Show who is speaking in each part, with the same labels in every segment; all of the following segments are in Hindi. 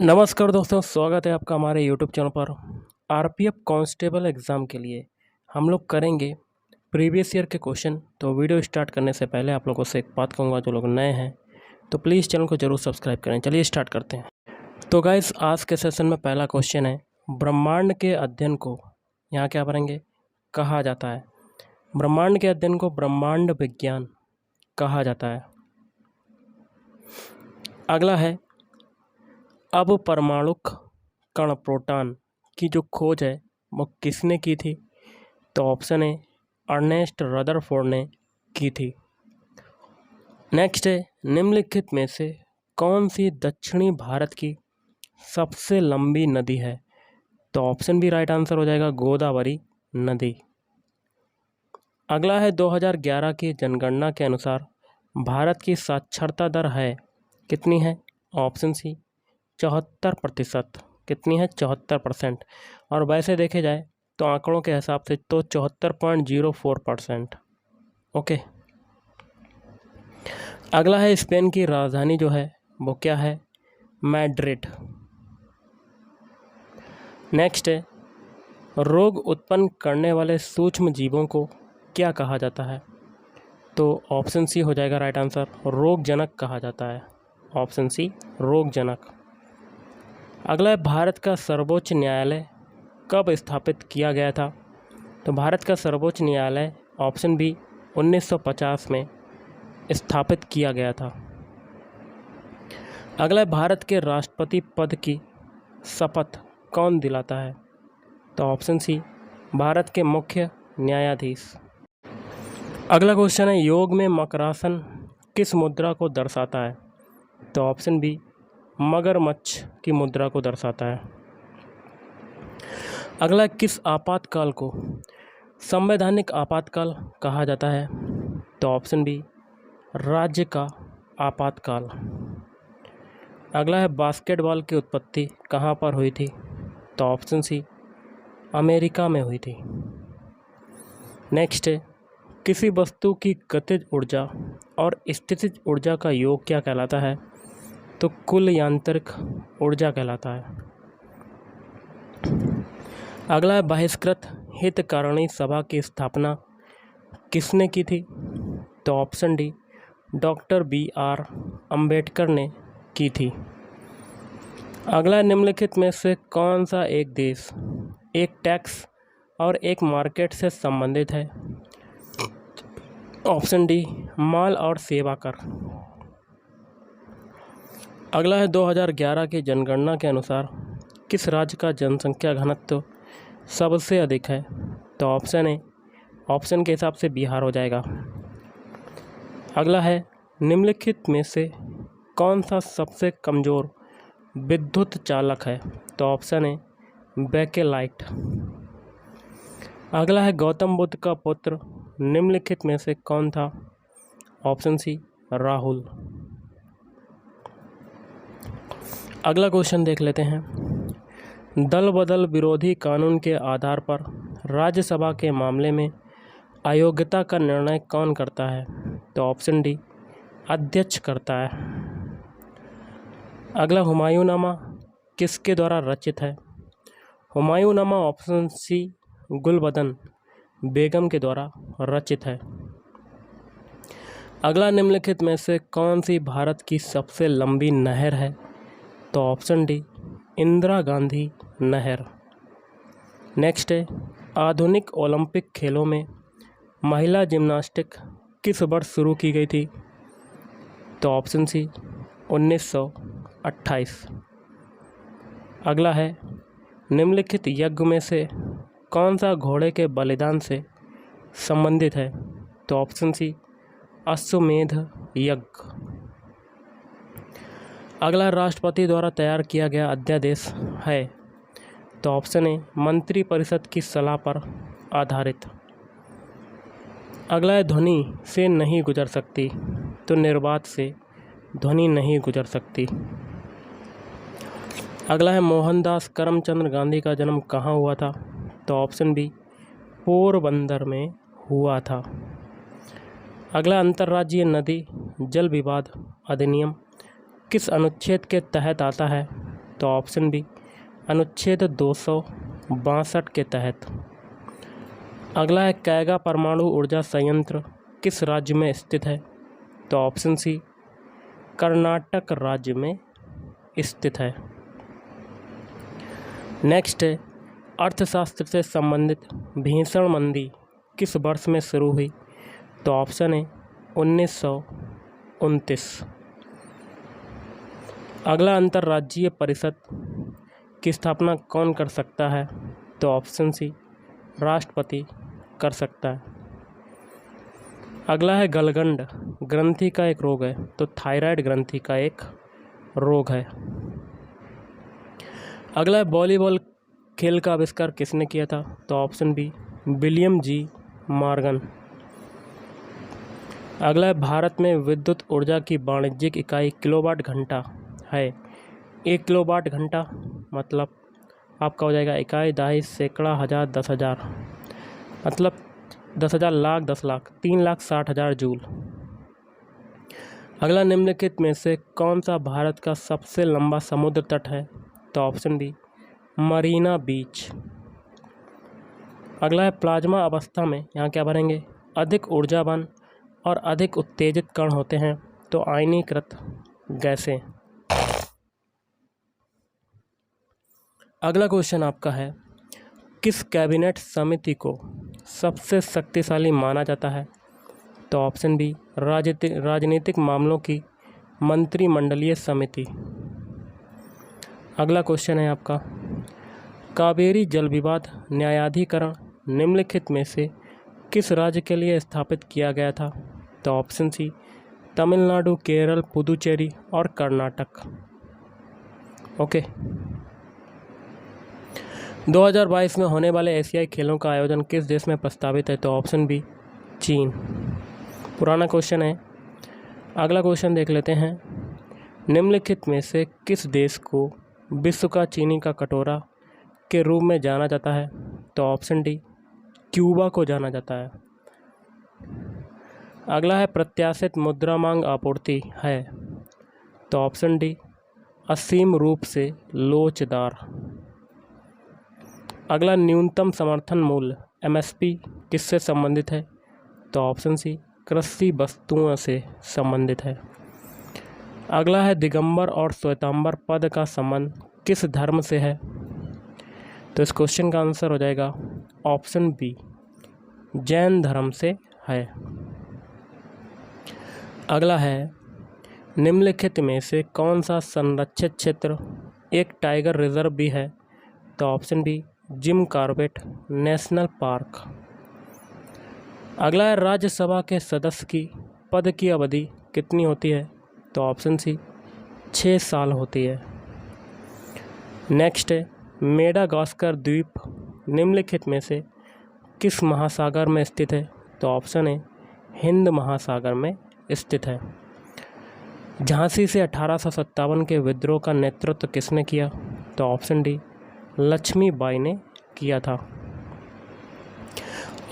Speaker 1: नमस्कार दोस्तों, स्वागत है आपका हमारे यूट्यूब चैनल पर। आरपीएफ कांस्टेबल एग्ज़ाम के लिए हम लोग करेंगे प्रीवियस ईयर के क्वेश्चन। तो वीडियो स्टार्ट करने से पहले आप लोगों से एक बात कहूँगा, जो लोग नए हैं तो प्लीज़ चैनल को ज़रूर सब्सक्राइब करें। चलिए स्टार्ट करते हैं। तो गाइस, आज के सेशन में पहला क्वेश्चन है, ब्रह्मांड के अध्ययन को यहाँ क्या पढ़ेंगे कहा जाता है। ब्रह्मांड के अध्ययन को ब्रह्मांड विज्ञान कहा जाता है। अगला है, अब परमाणुक कण प्रोटॉन की जो खोज है वो किसने की थी? तो ऑप्शन है अर्नेस्ट रदरफोर्ड ने की थी। नेक्स्ट है, निम्नलिखित में से कौन सी दक्षिणी भारत की सबसे लंबी नदी है? तो ऑप्शन भी राइट आंसर हो जाएगा, गोदावरी नदी। अगला है, 2011 की जनगणना के अनुसार भारत की साक्षरता दर है कितनी है? Option C 74%। कितनी है? 74%। और वैसे देखे जाए तो आंकड़ों के हिसाब से तो 74.04%। ओके। अगला है, स्पेन की राजधानी जो है वो क्या है? मैड्रिड। नेक्स्ट है, रोग उत्पन्न करने वाले सूक्ष्म जीवों को क्या कहा जाता है? तो ऑप्शन सी हो जाएगा राइट आंसर, रोगजनक कहा जाता है। ऑप्शन सी रोगजनक। अगला है, भारत का सर्वोच्च न्यायालय कब स्थापित किया गया था? तो भारत का सर्वोच्च न्यायालय ऑप्शन बी 1950 में स्थापित किया गया था। अगला है, भारत के राष्ट्रपति पद की शपथ कौन दिलाता है? तो ऑप्शन सी भारत के मुख्य न्यायाधीश। अगला क्वेश्चन है, योग में मकरासन किस मुद्रा को दर्शाता है? तो ऑप्शन बी मगरमच्छ की मुद्रा को दर्शाता है। अगला, किस आपातकाल को संवैधानिक आपातकाल कहा जाता है? तो ऑप्शन बी राज्य का आपातकाल। अगला है, बास्केटबॉल की उत्पत्ति कहाँ पर हुई थी? तो ऑप्शन सी अमेरिका में हुई थी। नेक्स्ट है, किसी वस्तु की गतिज ऊर्जा और स्थितिज ऊर्जा का योग क्या कहलाता है? तो कुल यांत्रिक ऊर्जा कहलाता है। अगला है, बहिष्कृत हितकारिणी सभा की स्थापना किसने की थी? तो option D doctor BR Ambedkar ने की थी। अगला, निम्नलिखित में से कौन सा एक देश एक टैक्स और एक मार्केट से संबंधित है? ऑप्शन डी माल और सेवा कर। अगला है, 2011 की जनगणना के अनुसार किस राज्य का जनसंख्या घनत्व सबसे अधिक है? तो ऑप्शन के हिसाब से बिहार हो जाएगा। अगला है, निम्नलिखित में से कौन सा सबसे कमज़ोर विद्युत चालक है? तो ऑप्शन है बेकेलाइट। अगला है, गौतम बुद्ध का पुत्र निम्नलिखित में से कौन था? Option C Rahul. अगला क्वेश्चन देख लेते हैं, दल बदल विरोधी कानून के आधार पर राज्यसभा के मामले में अयोग्यता का निर्णय कौन करता है? तो ऑप्शन डी अध्यक्ष करता है। अगला, हुमायूंनामा किसके द्वारा रचित है? हुमायूंनामा ऑप्शन सी गुलबदन बेगम के द्वारा रचित है। अगला, निम्नलिखित में से कौन सी भारत की सबसे लंबी नहर है? तो ऑप्शन डी इंदिरा गांधी नहर। नेक्स्ट है, आधुनिक ओलंपिक खेलों में महिला जिम्नास्टिक किस वर्ष शुरू की गई थी? तो ऑप्शन सी 1928। अगला है, निम्नलिखित यज्ञ में से कौन सा घोड़े के बलिदान से संबंधित है? तो ऑप्शन सी अश्वमेध यज्ञ। अगला, राष्ट्रपति द्वारा तैयार किया गया अध्यादेश है? तो ऑप्शन है मंत्रिपरिषद की सलाह पर आधारित। अगला है, ध्वनि से नहीं गुजर सकती तो निर्वात से ध्वनि नहीं गुजर सकती। अगला है, मोहनदास करमचंद गांधी का जन्म कहाँ हुआ था? तो ऑप्शन बी पोरबंदर में हुआ था। अगला, अंतर्राज्यीय नदी जल विवाद अधिनियम किस अनुच्छेद के तहत आता है? तो ऑप्शन बी अनुच्छेद 262 के तहत। अगला है कैगा परमाणु ऊर्जा संयंत्र किस राज्य में स्थित है? तो ऑप्शन सी कर्नाटक राज्य में स्थित है। नेक्स्ट है अर्थशास्त्र से संबंधित भीषण मंदी किस वर्ष में शुरू हुई? तो ऑप्शन है 1929। अगला अंतर्राज्यीय परिषद की स्थापना कौन कर सकता है? तो ऑप्शन सी राष्ट्रपति कर सकता है। अगला है गलगंड ग्रंथि का एक रोग है, तो थायराइड ग्रंथि का एक रोग है। अगला है वॉलीबॉल खेल का आविष्कार किसने किया था? तो option B William G Morgan. अगला है भारत में विद्युत ऊर्जा की वाणिज्यिक इकाई किलोवाट घंटा है। 1 किलोवाट घंटा मतलब आपका हो जाएगा इकाई, दहाई, सैकड़ा, हज़ार, 10,000, मतलब 10,000, लाख, 10 लाख, 3,60,000 जूल। अगला निम्नलिखित में से कौन सा भारत का सबसे लंबा समुद्र तट है? तो ऑप्शन बी मरीना बीच। अगला है प्लाज्मा अवस्था में यहाँ क्या भरेंगे? अधिक ऊर्जावान और अधिक उत्तेजित कण होते हैं, तो आयनीकृत गैसें। अगला क्वेश्चन आपका है किस कैबिनेट समिति को सबसे शक्तिशाली माना जाता है? तो ऑप्शन बी राजनीतिक मामलों की मंत्रिमंडलीय समिति। अगला क्वेश्चन है आपका कावेरी जल विवाद न्यायाधिकरण निम्नलिखित में से किस राज्य के लिए स्थापित किया गया था? तो ऑप्शन सी तमिलनाडु, केरल, पुदुचेरी और कर्नाटक। ओके। 2022 में होने वाले एशियाई खेलों का आयोजन किस देश में प्रस्तावित है? तो ऑप्शन बी चीन। पुराना क्वेश्चन है। अगला क्वेश्चन देख लेते हैं निम्नलिखित में से किस देश को विश्व का चीनी का कटोरा के रूप में जाना जाता है? तो ऑप्शन डी क्यूबा को जाना जाता है। अगला है प्रत्याशित मुद्रा मांग आपूर्ति है, तो ऑप्शन डी असीम रूप से लोचदार। अगला न्यूनतम समर्थन मूल्य एमएसपी किससे संबंधित है? तो ऑप्शन सी कृषि वस्तुओं से संबंधित है। अगला है दिगंबर और श्वेतांबर पद का संबंध किस धर्म से है? तो इस क्वेश्चन का आंसर हो जाएगा ऑप्शन बी जैन धर्म से है। अगला है निम्नलिखित में से कौन सा संरक्षित क्षेत्र एक टाइगर रिजर्व भी है? तो option B Jim Corbett National Park. अगला है राज्यसभा के सदस्य की पद की अवधि कितनी होती है? तो ऑप्शन सी 6 साल होती है। नेक्स्ट है मेडागास्कर द्वीप निम्नलिखित में से किस महासागर में स्थित है? तो ऑप्शन है हिंद महासागर में स्थित है। झांसी से 1857 के विद्रोह का नेतृत्व किसने किया? तो ऑप्शन डी लक्ष्मीबाई ने किया था।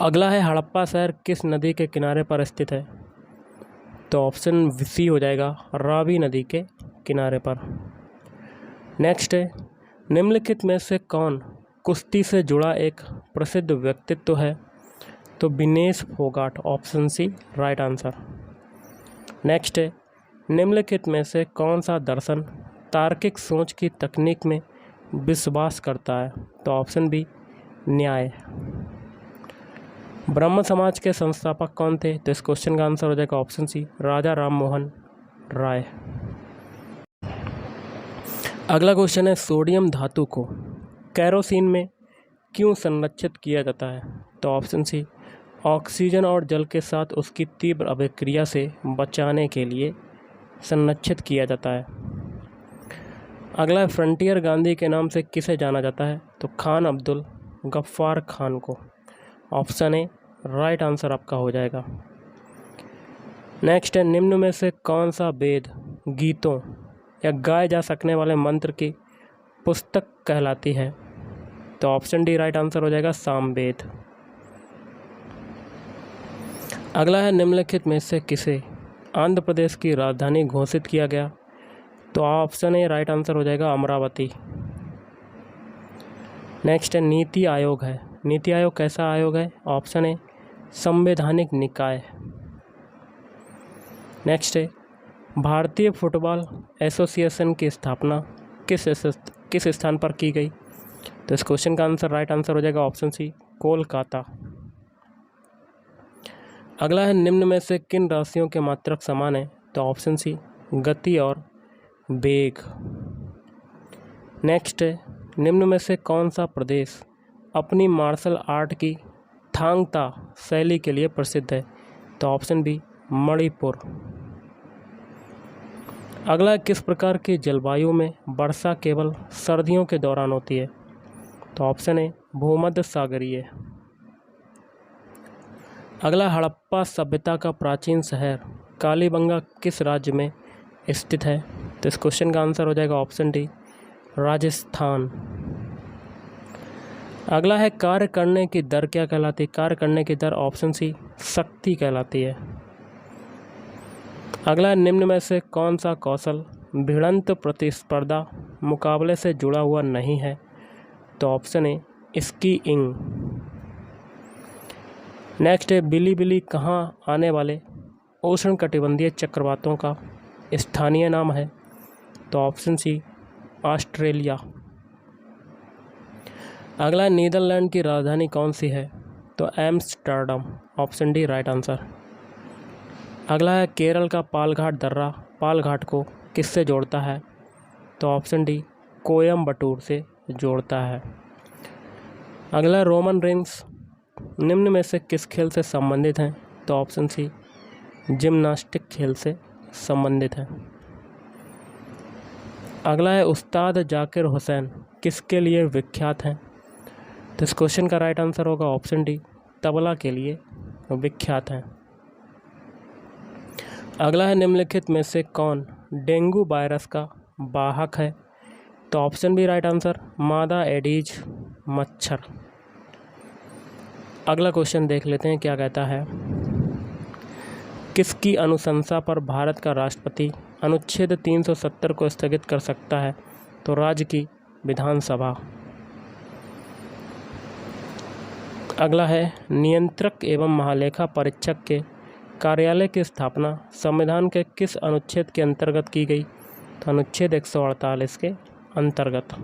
Speaker 1: अगला है हड़प्पा शहर किस नदी के किनारे पर स्थित है? तो ऑप्शन सी हो जाएगा रावी नदी के किनारे पर। नेक्स्ट है निम्नलिखित में से कौन कुश्ती से जुड़ा एक प्रसिद्ध व्यक्तित्व है? तो Vinesh Phogat, option C right answer. Next है निम्नलिखित में से कौन सा दर्शन तार्किक सोच की तकनीक में विश्वास करता है? तो ऑप्शन बी न्याय। ब्रह्म समाज के संस्थापक कौन थे? तो इस क्वेश्चन का आंसर हो जाएगा ऑप्शन सी राजा राम मोहन राय। अगला क्वेश्चन है सोडियम धातु को कैरोसिन में क्यों संरक्षित किया जाता है? तो ऑप्शन सी ऑक्सीजन और जल के साथ उसकी तीव्र अभिक्रिया से बचाने के लिए संरक्षित किया जाता है। अगला फ्रंटियर गांधी के नाम से किसे जाना जाता है? तो खान अब्दुल गफ्फार खान को। ऑप्शन ए राइट आंसर आपका हो जाएगा। नेक्स्ट है निम्न में से कौन सा वेद गीतों या गाए जा सकने वाले मंत्र की पुस्तक कहलाती है? तो ऑप्शन डी राइट आंसर हो जाएगा सामवेद। अगला है निम्नलिखित में से किसे आंध्र प्रदेश की राजधानी घोषित किया गया? तो ऑप्शन ए राइट आंसर हो जाएगा अमरावती। नेक्स्ट है नीति आयोग है। नीति आयोग कैसा आयोग है? ऑप्शन ए संवैधानिक निकाय। नेक्स्ट है भारतीय फुटबॉल एसोसिएशन की स्थापना किस स्थान पर की गई? तो इस क्वेश्चन का आंसर राइट आंसर हो जाएगा ऑप्शन सी कोलकाता। अगला है निम्न में से किन राशियों के मात्रक समान है? तो ऑप्शन सी गति और वेग। नेक्स्ट है निम्न में से कौन सा प्रदेश अपनी मार्शल आर्ट की थांग ता शैली के लिए प्रसिद्ध है? तो ऑप्शन बी मणिपुर। अगला किस प्रकार की जलवायु में वर्षा केवल सर्दियों के दौरान होती है? तो ऑप्शन ए भूमध्य सागरीय। अगला हड़प्पा सभ्यता का प्राचीन शहर कालीबंगा किस राज्य में स्थित है? तो इस क्वेश्चन का आंसर हो जाएगा ऑप्शन डी राजस्थान। अगला है कार्य करने की दर क्या कहलाती है? कार्य करने की दर ऑप्शन सी शक्ति कहलाती है। अगला निम्न में से कौन सा कौशल भिड़ंत प्रतिस्पर्धा मुकाबले से जुड़ा हुआ नहीं है? तो ऑप्शन ए स्कीइंग। नेक्स्ट है बिलीबिली कहाँ आने वाले उष्णकटिबंधीय चक्रवातों का स्थानीय नाम है? तो ऑप्शन सी ऑस्ट्रेलिया। अगला नीदरलैंड की राजधानी कौन सी है? तो Amsterdam. Option D right answer. अगला है केरल का पालघाट दर्रा पालघाट को किससे जोड़ता है? तो ऑप्शन डी कोयम्बटूर से जोड़ता है। अगला रोमन रिंग्स निम्न में से किस खेल से संबंधित हैं? तो ऑप्शन सी जिम्नास्टिक खेल से संबंधित है। अगला है उस्ताद जाकिर हुसैन किसके लिए विख्यात हैं? तो इस क्वेश्चन का राइट आंसर होगा ऑप्शन डी तबला के लिए विख्यात हैं। अगला है निम्नलिखित में से कौन डेंगू वायरस का वाहक है? तो ऑप्शन बी राइट आंसर मादा एडीज मच्छर। अगला क्वेश्चन देख लेते हैं क्या कहता है। किसकी अनुशंसा पर भारत का राष्ट्रपति अनुच्छेद 370 को स्थगित कर सकता है? तो राज्य की विधानसभा। अगला है नियंत्रक एवं महालेखा परीक्षक के कार्यालय की स्थापना संविधान के किस अनुच्छेद के अंतर्गत की गई? तो अनुच्छेद 148 के अंतर्गत।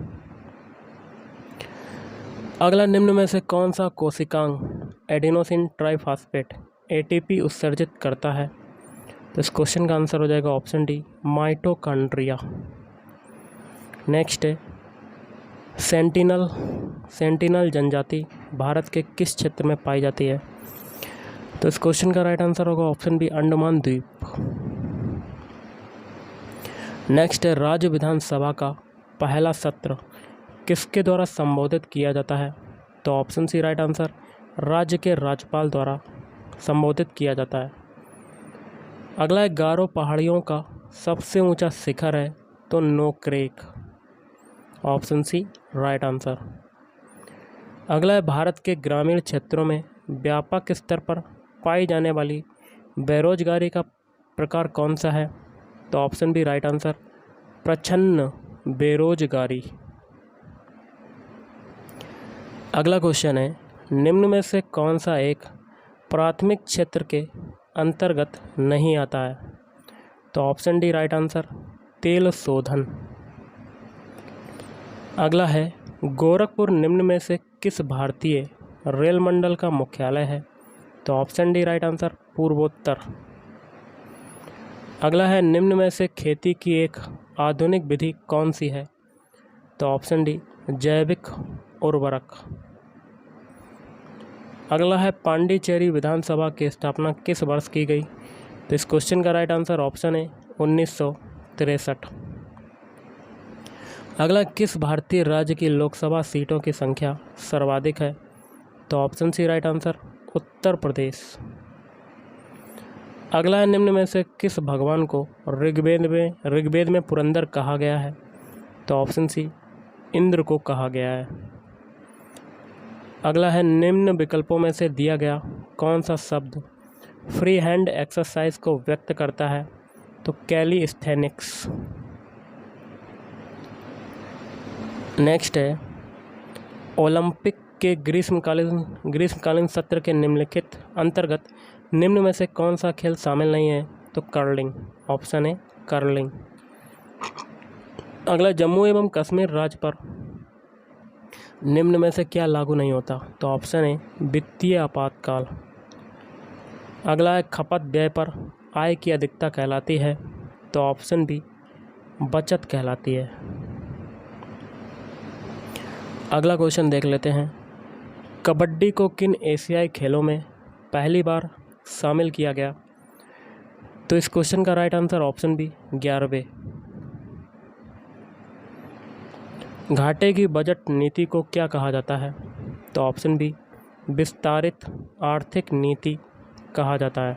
Speaker 1: अगला निम्न में से कौन सा कोशिकांग एडिनोसिन ट्राइफॉस्फेट एटीपी उत्सर्जित करता है? तो इस क्वेश्चन का आंसर हो जाएगा ऑप्शन डी माइटोकॉन्ड्रिया। नेक्स्ट है सेंटिनल जनजाति भारत के किस क्षेत्र में पाई जाती है? तो इस क्वेश्चन का राइट आंसर होगा ऑप्शन बी अंडमान द्वीप। नेक्स्ट है राज्य विधानसभा का पहला सत्र किसके द्वारा संबोधित किया जाता है? तो ऑप्शन सी राइट आंसर राज्य के राज्यपाल द्वारा संबोधित किया जाता है। अगला है गारो पहाड़ियों का सबसे ऊंचा शिखर है? तो Nokrek. Option C right answer. अगला है भारत के ग्रामीण क्षेत्रों में व्यापक स्तर पर पाई जाने वाली बेरोजगारी का प्रकार कौन सा है? तो ऑप्शन बी राइट आंसर प्रच्छन्न बेरोजगारी। अगला क्वेश्चन है निम्न में से कौन सा एक प्राथमिक क्षेत्र के अंतर्गत नहीं आता है? तो ऑप्शन डी राइट आंसर तेल शोधन। अगला है गोरखपुर निम्न में से किस भारतीय रेल मंडल का मुख्यालय है? तो ऑप्शन डी राइट आंसर पूर्वोत्तर। अगला है निम्न में से खेती की एक आधुनिक विधि कौन सी है? तो ऑप्शन डी जैविक उर्वरक। अगला है पांडिचेरी विधानसभा की स्थापना किस वर्ष की गई? तो इस क्वेश्चन का राइट आंसर ऑप्शन है 1963। अगला किस भारतीय राज्य की लोकसभा सीटों की संख्या सर्वाधिक है? तो option C right answer Uttar Pradesh. अगला है निम्न में से किस भगवान को ऋग्वेद में पुरंदर कहा गया है? तो ऑप्शन सी इंद्र को कहा गया है। अगला है निम्न विकल्पों में से दिया गया कौन सा शब्द फ्री हैंड एक्सरसाइज को व्यक्त करता है? तो कैलीस्थेनिक्स। नेक्स्ट है ओलंपिक के ग्रीष्मकालीन सत्र के निम्नलिखित अंतर्गत निम्न में से कौन सा खेल शामिल नहीं है? तो कर्लिंग, ऑप्शन है कर्लिंग। अगला, जम्मू एवं कश्मीर राज्य पर निम्न में से क्या लागू नहीं होता? तो ऑप्शन है वित्तीय आपातकाल। अगला है खपत व्यय पर आय की अधिकता कहलाती है? तो ऑप्शन बी बचत कहलाती है। अगला क्वेश्चन देख लेते हैं, कबड्डी को किन एशियाई खेलों में पहली बार शामिल किया गया? तो इस क्वेश्चन का राइट आंसर ऑप्शन बी 11वें। घाटे की बजट नीति को क्या कहा जाता है? तो ऑप्शन बी विस्तारित आर्थिक नीति कहा जाता है।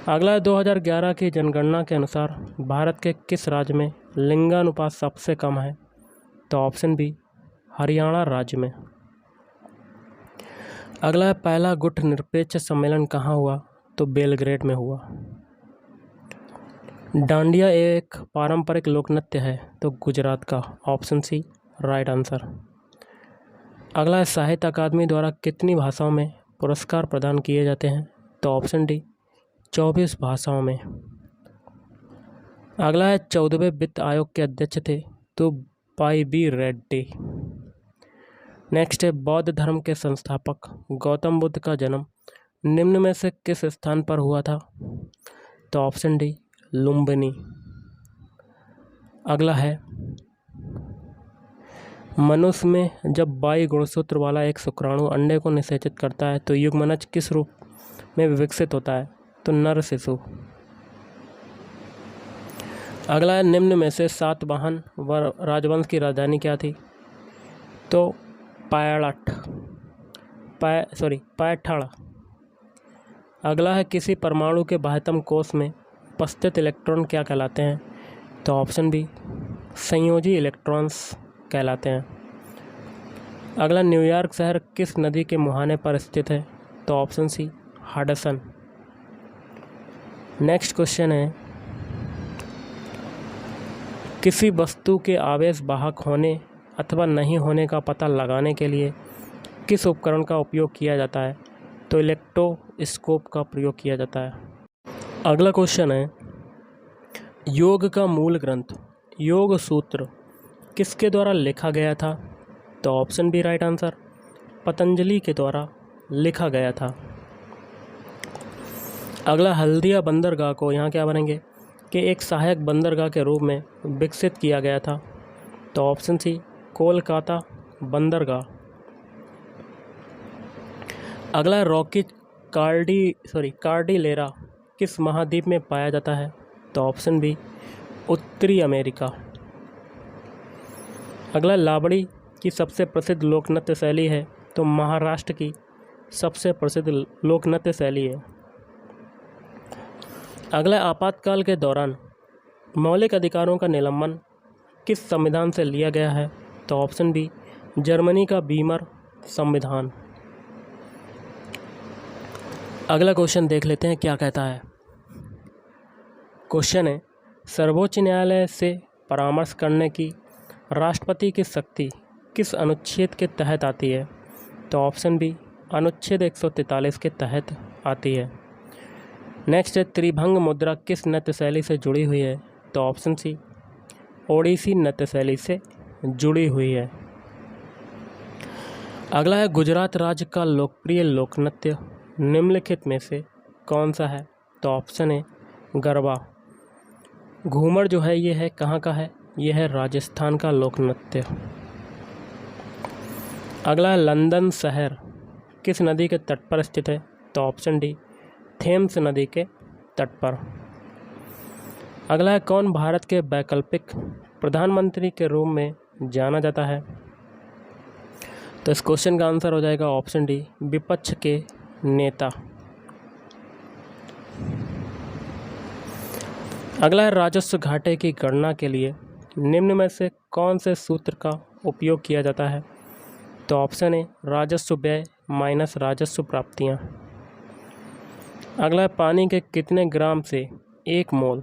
Speaker 1: अगला 2011 की जनगणना के अनुसार भारत के किस राज्य में लिंगानुपात सबसे कम है? तो ऑप्शन बी हरियाणा राज्य में। अगला है पहला गुट निरपेक्ष सम्मेलन कहाँ हुआ? तो बेलग्रेड में हुआ। डांडिया एक पारंपरिक लोक नृत्य है? तो गुजरात का, ऑप्शन सी राइट आंसर। अगला है साहित्य अकादमी द्वारा कितनी भाषाओं में पुरस्कार प्रदान किए जाते हैं? तो ऑप्शन डी 24 भाषाओं में। अगला है 14वें वित्त आयोग के अध्यक्ष थे? तो वाई बी रेड्डी। नेक्स्ट है बौद्ध धर्म के संस्थापक गौतम बुद्ध का जन्म निम्न में से किस स्थान पर हुआ था? तो ऑप्शन डी लुम्बिनी। अगला है मनुष्य में जब 22 गुणसूत्र वाला एक शुक्राणु अंडे को निषेचित करता है तो युग्मनज किस रूप में विकसित होता है? तो नर शिशु। अगला है निम्न में से सातवाहन राजवंश की राजधानी क्या थी? तो पैठण। अगला है किसी परमाणु के बाह्यतम कोश में उपस्थित इलेक्ट्रॉन क्या कहलाते हैं? तो ऑप्शन बी संयोजी इलेक्ट्रॉन्स कहलाते हैं। अगला न्यूयॉर्क शहर किस नदी के मुहाने पर स्थित है? तो option C Hudson. Next question है किसी वस्तु के आवेश वाहक होने अथवा नहीं होने का पता लगाने के लिए किस उपकरण का उपयोग किया जाता है? तो इलेक्ट्रोस्कोप का प्रयोग किया जाता है। अगला क्वेश्चन है योग का मूल ग्रंथ योग सूत्र किसके द्वारा लिखा गया था? तो option B right answer Patanjali के द्वारा लिखा गया था। अगला हल्दिया बंदरगाह को यहाँ क्या बनेंगे कि एक सहायक बंदरगाह के रूप में विकसित किया गया था? तो ऑप्शन सी कोलकाता बंदरगाह। अगला रॉकी कार्डिलेरा किस महाद्वीप में पाया जाता है? तो ऑप्शन बी उत्तरी अमेरिका। अगला लावड़ी की सबसे प्रसिद्ध लोक नृत्य शैली है? तो महाराष्ट्र की सबसे प्रसिद्ध लोक नृत्य शैली है। अगला आपातकाल के दौरान मौलिक अधिकारों का निलंबन किस संविधान से लिया गया है? तो ऑप्शन बी जर्मनी का बीमर संविधान। अगला क्वेश्चन देख लेते हैं क्या कहता है। क्वेश्चन है सर्वोच्च न्यायालय से परामर्श करने की राष्ट्रपति की शक्ति किस अनुच्छेद के तहत आती है? तो ऑप्शन बी अनुच्छेद 143 के तहत आती है। नेक्स्ट है त्रिभंग मुद्रा किस नृत्य शैली से जुड़ी हुई है? तो ऑप्शन सी ओडिसी नृत्य शैली से जुड़ी हुई है। अगला है गुजरात राज्य का लोकप्रिय लोक नृत्य निम्नलिखित में से कौन सा है? तो ऑप्शन है गरबा। घूमर जो है ये है कहाँ का है? ये है राजस्थान का लोक नृत्य। अगला है लंदन शहर किस नदी के तट पर स्थित है? तो ऑप्शन डी थेम्स नदी के तट पर। अगला है कौन भारत के वैकल्पिक प्रधानमंत्री के रूप में जाना जाता है? तो इस क्वेश्चन का आंसर हो जाएगा ऑप्शन डी विपक्ष के नेता। अगला है राजस्व घाटे की गणना के लिए निम्न में से कौन से सूत्र का उपयोग किया जाता है? तो ऑप्शन है राजस्व व्यय माइनस राजस्व प्राप्तियाँ। अगला है पानी के कितने ग्राम से 1 मोल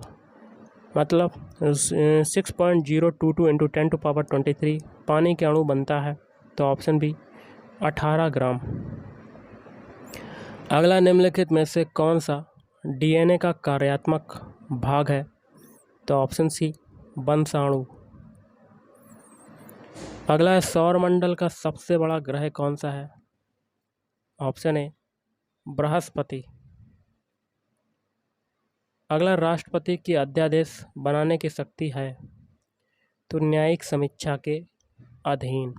Speaker 1: मतलब 6.022 इंटू 10⁻23 पानी के अणु बनता है, तो ऑप्शन बी 18 ग्राम। अगला निम्नलिखित में से कौन सा डीएनए का कार्यात्मक भाग है, तो ऑप्शन सी वंशाणु। अगला है सौरमंडल का सबसे बड़ा ग्रह कौन सा है, ऑप्शन ए बृहस्पति। अगला राष्ट्रपति की अध्यादेश बनाने की शक्ति है, तो न्यायिक समीक्षा के अधीन।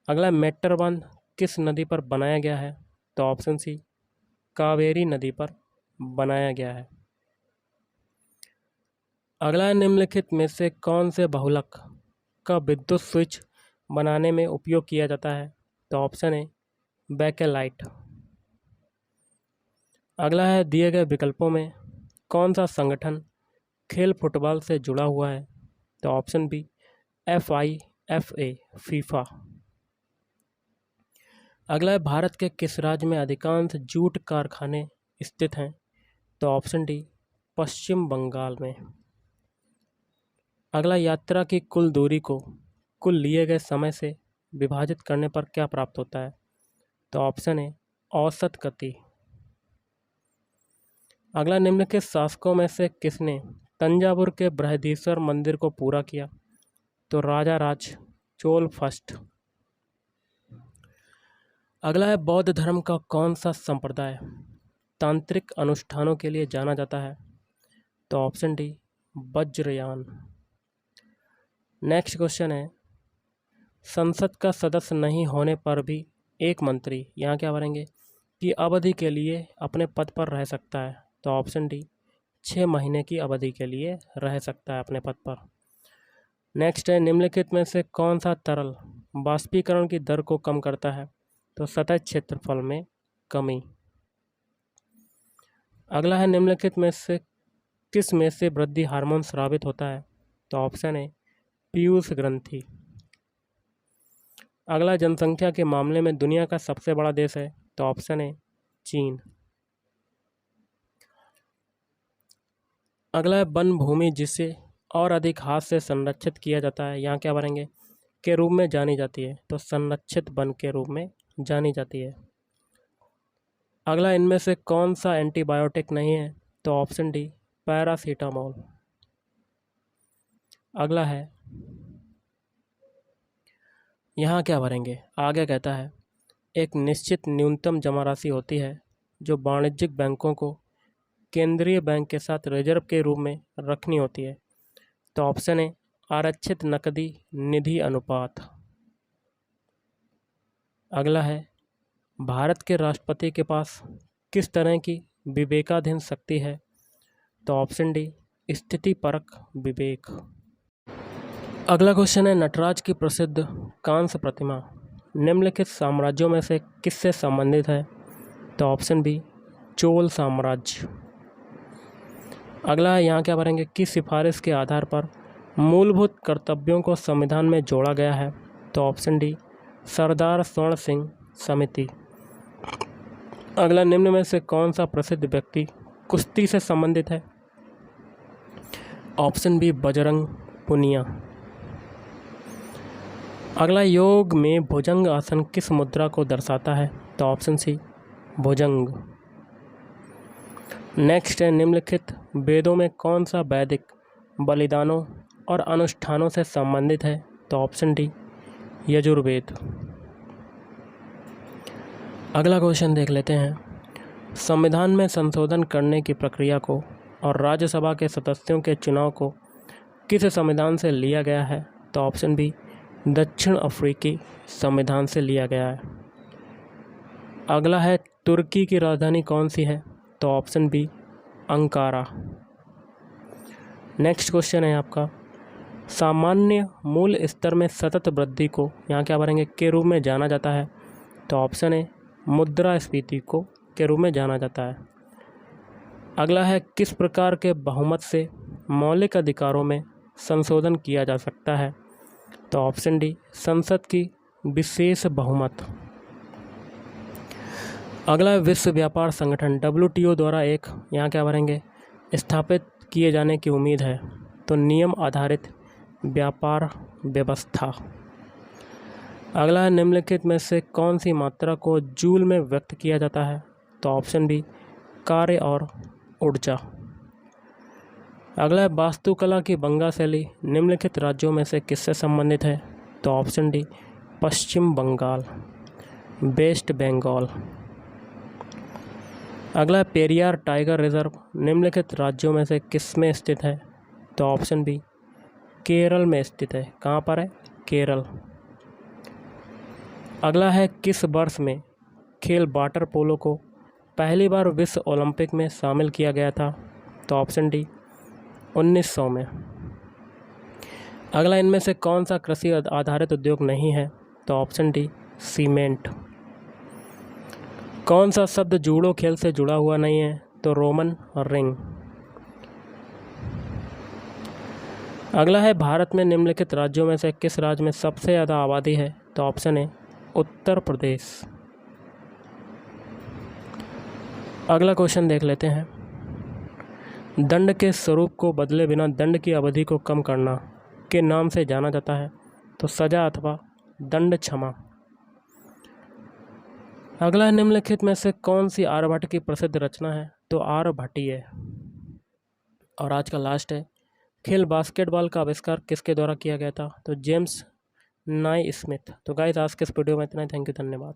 Speaker 1: अगला मेट्रो बांध किस नदी पर बनाया गया है, तो ऑप्शन सी कावेरी नदी पर बनाया गया है। अगला निम्नलिखित में से कौन से बहुलक का विद्युत स्विच बनाने में उपयोग किया जाता है, तो ऑप्शन ए बेकेलाइट। अगला है दिए गए विकल्पों में कौन सा संगठन खेल फुटबॉल से जुड़ा हुआ है, तो ऑप्शन बी FIFA फीफा। अगला है भारत के किस राज्य में अधिकांश जूट कारखाने स्थित हैं, तो ऑप्शन डी पश्चिम बंगाल में। अगला यात्रा की कुल दूरी को कुल लिए गए समय से विभाजित करने पर क्या प्राप्त होता है, तो ऑप्शन ए औसत गति। अगला निम्नलिखित शासकों में से किसने तंजावुर के बृहदीश्वर मंदिर को पूरा किया, तो राजा राज चोल फर्स्ट। अगला है बौद्ध धर्म का कौन सा संप्रदाय तांत्रिक अनुष्ठानों के लिए जाना जाता है, तो option D Vajrayana. Next question है संसद का सदस्य नहीं होने पर भी एक मंत्री यहाँ क्या भरेंगे कि अवधि के लिए अपने पद पर रह सकता है, तो ऑप्शन डी 6 महीने की अवधि के लिए रह सकता है अपने पद पर। नेक्स्ट है निम्नलिखित में से कौन सा तरल वाष्पीकरण की दर को कम करता है, तो सतह क्षेत्रफल में कमी। अगला है निम्नलिखित में से किस में से वृद्धि हार्मोन स्रावित होता है, तो ऑप्शन है पीयूष ग्रंथि। अगला जनसंख्या के मामले में दुनिया का सबसे बड़ा देश है, तो ऑप्शन है चीन। अगला है वन भूमि जिसे और अधिक हाथ से संरक्षित किया जाता है, यहाँ क्या भरेंगे के रूप में जानी जाती है, तो संरक्षित वन के रूप में जानी जाती है। अगला इनमें से कौन सा एंटीबायोटिक नहीं है, तो ऑप्शन डी पैरासीटामोल। अगला है यहाँ क्या भरेंगे, आगे कहता है एक निश्चित न्यूनतम जमा राशि होती है जो वाणिज्यिक बैंकों को केंद्रीय बैंक के साथ रिजर्व के रूप में रखनी होती है, तो ऑप्शन है आरक्षित नकदी निधि अनुपात। अगला है भारत के राष्ट्रपति के पास किस तरह की विवेकाधीन शक्ति है, तो ऑप्शन डी स्थिति परक विवेक। अगला क्वेश्चन है नटराज की प्रसिद्ध कांस्य प्रतिमा निम्नलिखित साम्राज्यों में से किससे संबंधित है, तो ऑप्शन बी चोल साम्राज्य। अगला है यहाँ क्या भरेंगे कि सिफारिश के आधार पर मूलभूत कर्तव्यों को संविधान में जोड़ा गया है, तो ऑप्शन डी सरदार स्वर्ण सिंह समिति। अगला निम्न में से कौन सा प्रसिद्ध व्यक्ति कुश्ती से संबंधित है, ऑप्शन बी बजरंग पुनिया। अगला योग में भुजंग आसन किस मुद्रा को दर्शाता है, तो ऑप्शन सी भुजंग। नेक्स्ट है निम्नलिखित वेदों में कौन सा वैदिक बलिदानों और अनुष्ठानों से संबंधित है, तो ऑप्शन डी यजुर्वेद। अगला क्वेश्चन देख लेते हैं संविधान में संशोधन करने की प्रक्रिया को और राज्यसभा के सदस्यों के चुनाव को किस संविधान से लिया गया है, तो ऑप्शन बी दक्षिण अफ्रीकी संविधान से लिया गया है। अगला है तुर्की की राजधानी कौन सी है, तो option B Ankara. Next question है आपका सामान्य मूल स्तर में सतत वृद्धि को यहाँ क्या भरेंगे के रूप में जाना जाता है, तो ऑप्शन है मुद्रास्फीति को के रूप में जाना जाता है। अगला है किस प्रकार के बहुमत से मौलिक अधिकारों में संशोधन किया जा सकता है, तो ऑप्शन डी संसद की विशेष बहुमत। अगला विश्व व्यापार संगठन WTO द्वारा एक यहाँ क्या भरेंगे स्थापित किए जाने की उम्मीद है? तो नियम आधारित व्यापार व्यवस्था। अगला है निम्नलिखित में से कौन सी मात्रा को जूल में व्यक्त किया जाता है? तो ऑप्शन बी कार्य और ऊर्जा। अगला है वास्तुकला की बंगा शैली निम्नलिखित राज्यों में से किससे संबंधित है? तो ऑप्शन डी पश्चिम बंगाल, वेस्ट बंगाल। अगला है पेरियार टाइगर रिजर्व निम्नलिखित राज्यों में से किस में स्थित है? तो ऑप्शन बी केरल में स्थित है। कहाँ पर है? केरल। अगला है किस वर्ष में खेल वाटर पोलो को पहली बार विश्व ओलंपिक में शामिल किया गया था? तो ऑप्शन डी 1900 में। अगला इनमें से कौन सा कृषि आधारित उद्योग नहीं है? तो ऑप्शन डी सीमेंट। कौन सा शब्द जूडो खेल से जुड़ा हुआ नहीं है? तो रोमन रिंग। अगला है भारत में निम्नलिखित राज्यों में से किस राज्य में सबसे ज़्यादा आबादी है? तो ऑप्शन ए उत्तर प्रदेश। अगला क्वेश्चन देख लेते हैं। दंड के स्वरूप को बदले बिना दंड की अवधि को कम करना के नाम से जाना जाता है? तो सजा अथवा दंड क्षमा। अगला निम्नलिखित में से कौन सी आर्यभट्ट की प्रसिद्ध रचना है? तो आर्यभट्टीय। और आज का लास्ट है खेल बास्केटबॉल का आविष्कार किसके द्वारा किया गया था? तो जेम्स नाइस्मिथ। तो गाइस आज के इस वीडियो में इतना ही। थैंक यू, धन्यवाद।